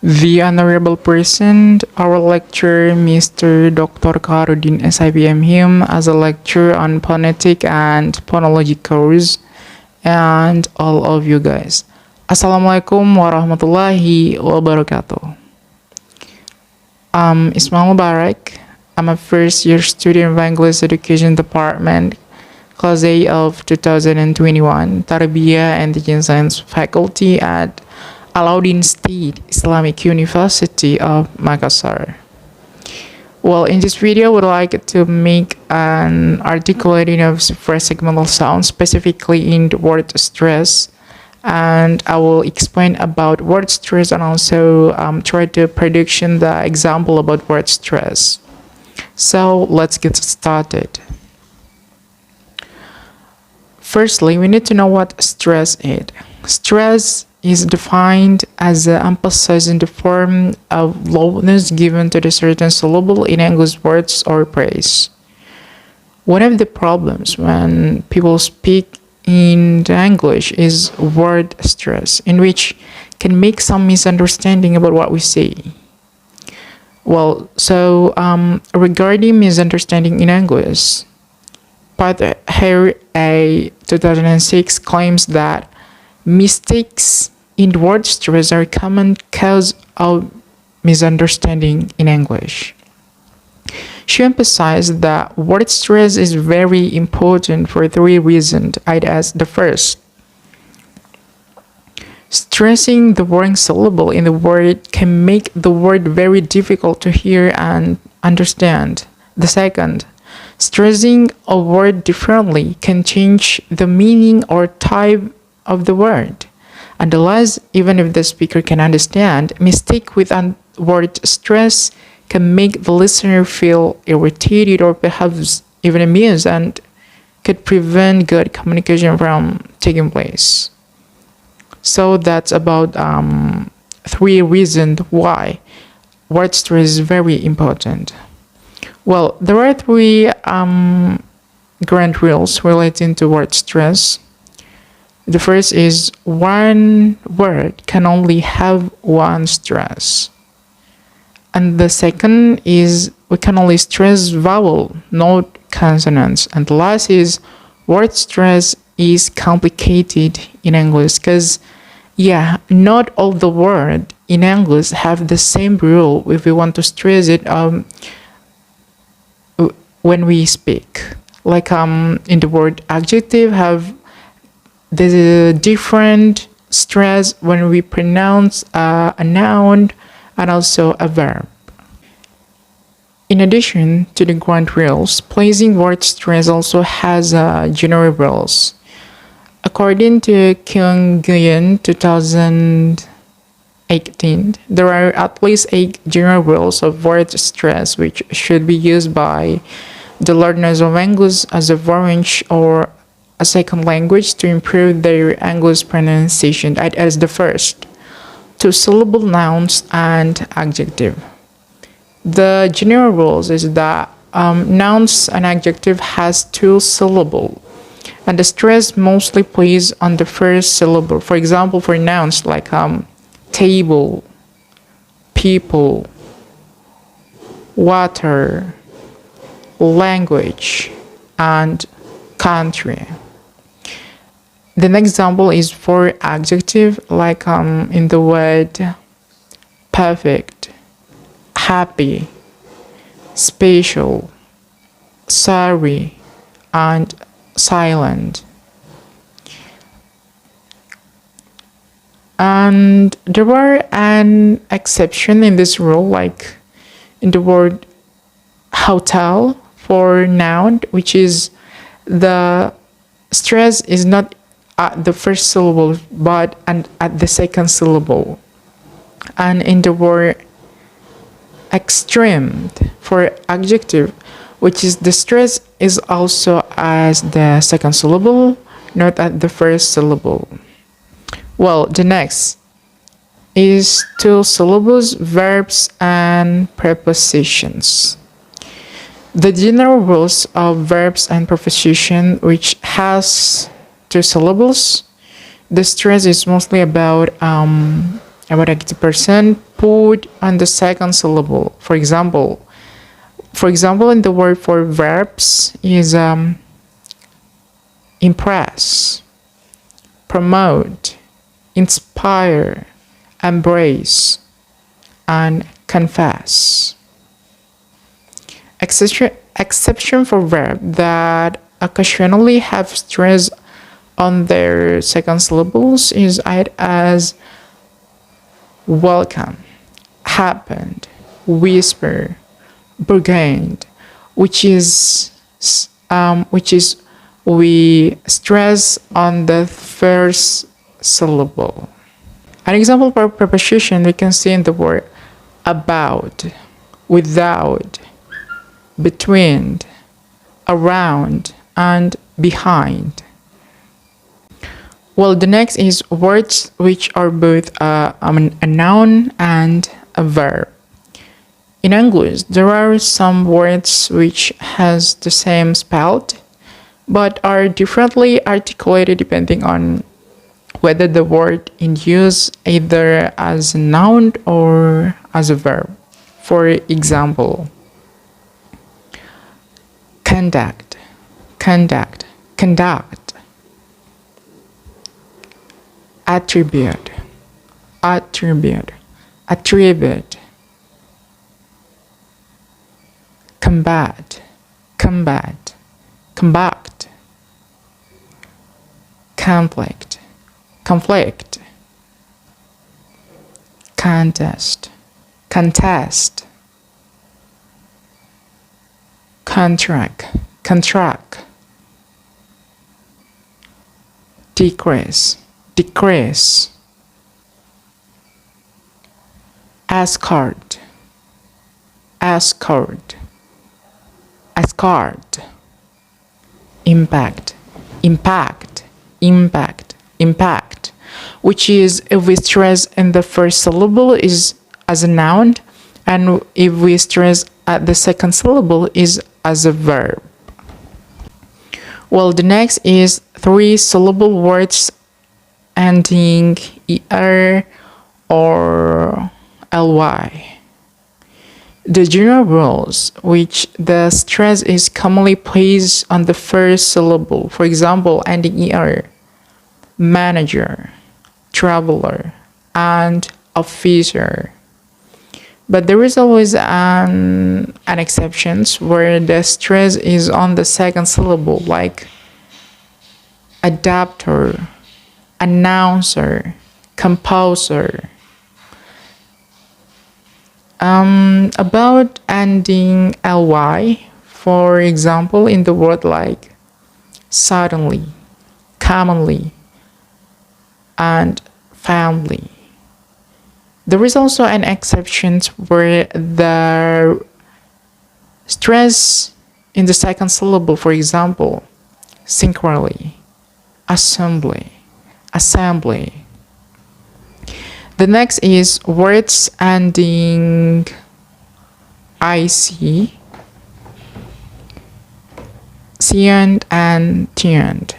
The Honorable President, our lecturer, Mr. Dr. Kaharuddin, S.IP. M.Hum, as a lecture on Phonetics and Phonology course, and all of you guys. Assalamualaikum warahmatullahi wabarakatuh. I'm Ismail Mubarak. I'm a first year student of English Education Department, Class A of 2021, Tarbiyah and Teaching Science faculty at Alauddin State Islamic University of Makassar. Well, in this video, I would like to make an articulating of suprasegmental sounds, specifically in the word stress, and I will explain about word stress and also try to prediction the example about word stress. So let's get started. Firstly, we need to know what stress is. Stress is defined as the emphasis in the form of loudness given to the certain syllable in English words or phrase. One of the problems when people speak in the English is word stress, in which can make some misunderstanding about what we say. Well, so regarding misunderstanding in English, but here a 2006 claims that mistakes in word stress are a common cause of misunderstanding in English. She emphasized that word stress is very important for three reasons. As the first, stressing the wrong syllable in the word can make the word very difficult to hear and understand. The second, stressing a word differently can change the meaning or type of the word. And the last, even if the speaker can understand, mistake with word stress can make the listener feel irritated or perhaps even amused and could prevent good communication from taking place. So that's about three reasons why word stress is very important. Well, there are three grand rules relating to word stress. The first is one word can only have one stress. And the second is we can only stress vowel, not consonants. And the last is word stress is complicated in English because, not all the words in English have the same rule if we want to stress it when we speak. Like in the word adjective have the different stress when we pronounce a noun and also a verb. In addition to the grand rules, placing word stress also has general rules. According to Kyung Guyen 2018, there are at least 8 general rules of word stress which should be used by the learners of English as a foreign or a second language to improve their English pronunciation. As the first, 2-syllable nouns and adjective. The general rules is that nouns and adjective has 2 syllables, and the stress mostly plays on the first syllable. For example, for nouns like table, people, water, language, and country. The next example is for adjective, like in the word perfect, happy, special, sorry, and silent. And there were an exception in this rule, like in the word hotel for noun, which is the stress is not at the first syllable but at the second syllable. And in the word extreme for adjective, which is the stress is also as the second syllable, not at the first syllable. Well, the next is 2 syllables, verbs, and prepositions. The general rules of verbs and preposition, which has 2 syllables, the stress is mostly about 80%, put on the second syllable. For example, in the word for verbs is impress, promote, inspire, embrace, and confess. Exception for verbs that occasionally have stress on their second syllables is added as welcome, happened, whisper, burgeoned, which is we stress on the first syllable. An example for preposition we can see in the word about, without, between, around, and behind. Well, the next is words which are both a noun and a verb. In English, there are some words which has the same spelled, but are differently articulated depending on whether the word in use either as a noun or as a verb. For example, conduct, conduct, conduct. Attribute, attribute, attribute. Combat, combat, combat. Conflict, conflict. Contest, contest. Contract, contract. Decrease, decrease. Escort, escort, escort. Impact, impact, impact, impact, which is if we stress in the first syllable is as a noun, and if we stress at the second syllable is as a verb. Well, the next is 3-syllable words ending er or ly. The general rules which the stress is commonly placed on the first syllable, for example, ending er, manager, traveler, and officer. But there is always an exception where the stress is on the second syllable, like adapter, announcer, composer. About ending ly, for example, in the word like suddenly, commonly, and family. There is also an exception where the stress in the second syllable, for example, synchronically, assembly, assembly. The next is words ending ic, cient, and tient.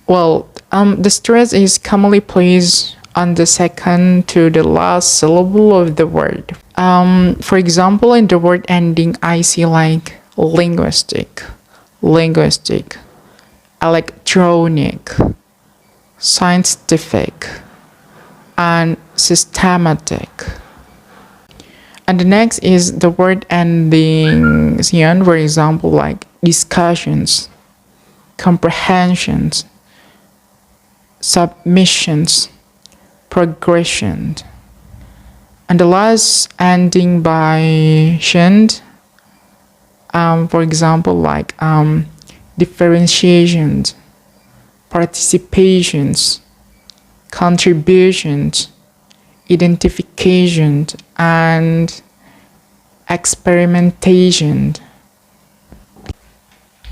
Well, the stress is commonly placed on the second to the last syllable of the word. For example, in the word ending ic, like linguistic, linguistic, electronic, scientific, and systematic. And the next is the word ending cient, for example, like discussions, comprehensions, submissions, progression. And the last ending by "tion", for example, like differentiations, participations, contributions, identification, and experimentation.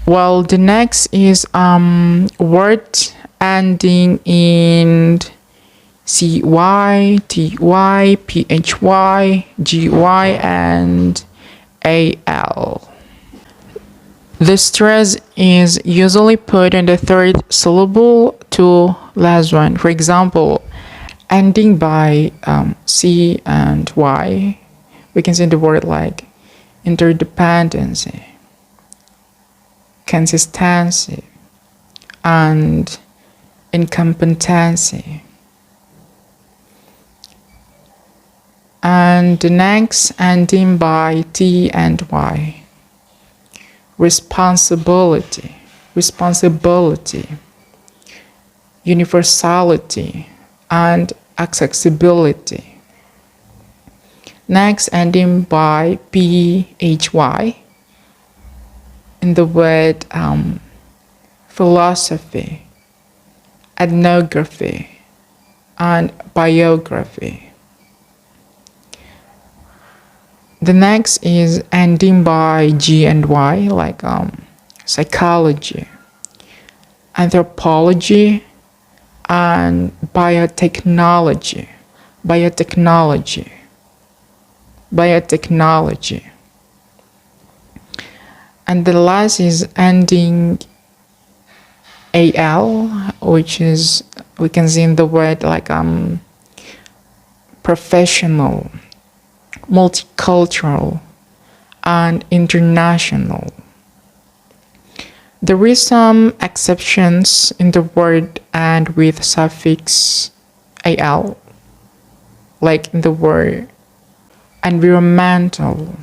Well, the next is words ending in cy, ty, phy, gy, and al. The stress is usually put in the third syllable to last one. For example, ending by C and Y, we can see the word like interdependency, consistency, and incompetency. And the next ending by T and Y, responsibility, universality, and accessibility. Next ending by PHY in the word philosophy, ethnography, and biography. The next is ending by G and Y, like psychology, anthropology, and biotechnology. And the last is ending AL, which is, we can see in the word like professional, multicultural, and international. There is some exceptions in the word and with suffix al, like in the word environmental,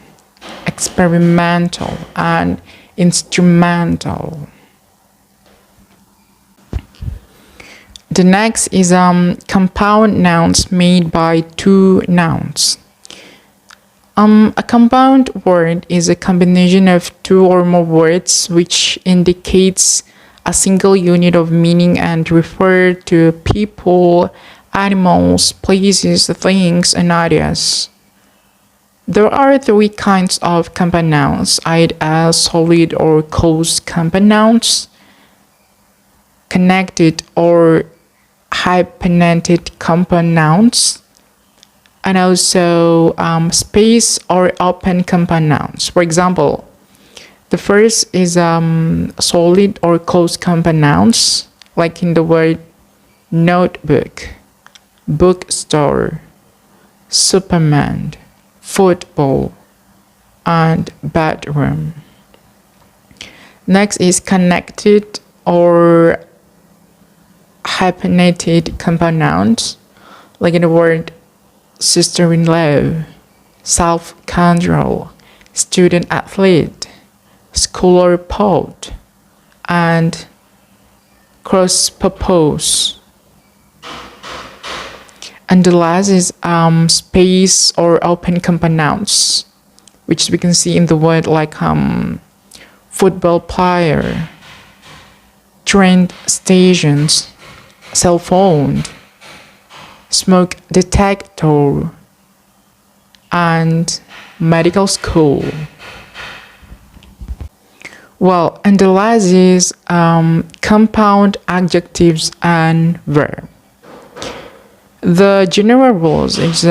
experimental, and instrumental. The next is compound nouns made by two nouns. A compound word is a combination of two or more words which indicates a single unit of meaning and refer to people, animals, places, things, and ideas. There are three kinds of compound nouns, either solid or close compound nouns, connected or hyphenated compound nouns, and also space or open compound nouns. For example, the first is solid or closed compound nouns, like in the word notebook, bookstore, Superman, football, and bedroom. Next is connected or hyphenated compound nouns, like in the word sister-in-law, self-control, student athlete, scholar poet, and cross-purpose. And the last is space or open compound nouns, which we can see in the word like football player, train stations, cell phone, smoke detector, and medical school. Well, and the last is compound adjectives and verb. The general rules is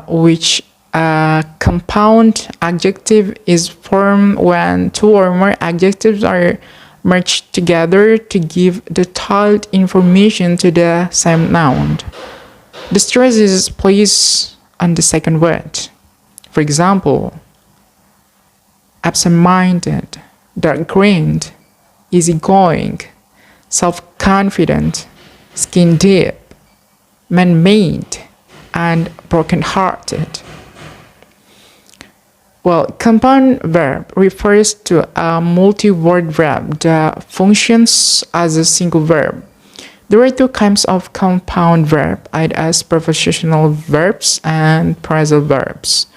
which compound adjective is formed when two or more adjectives are merged together to give detailed information to the same noun. The stress is placed on the second word. For example, absent-minded, dark-grained, easygoing, self-confident, skin-deep, man-made, and broken-hearted. Well, compound verb refers to a multi-word verb that functions as a single verb. There are two kinds of compound verb, as prepositional verbs and phrasal verbs.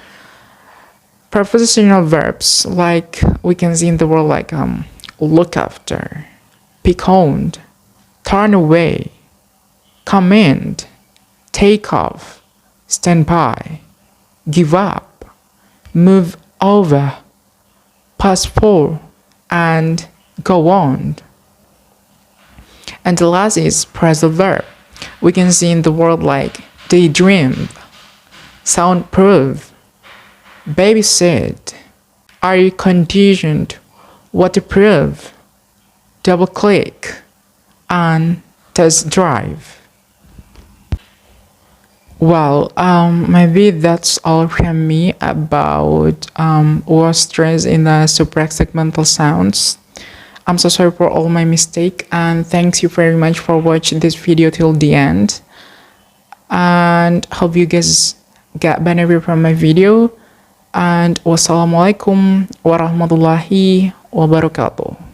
Prepositional verbs, like we can see in the word like look after, pick on, turn away, come in, take off, stand by, give up, move over, pass for, and go on. And the last is phrasal verb. We can see in the word like daydream, soundproof, babysit, are conditioned, waterproof, double click, and test drive. Well, maybe that's all from me about word stress in the suprasegmental sounds. I'm so sorry for all my mistake, and thanks you very much for watching this video till the end. And hope you guys get benefit from my video. And wassalamualaikum warahmatullahi wabarakatuh.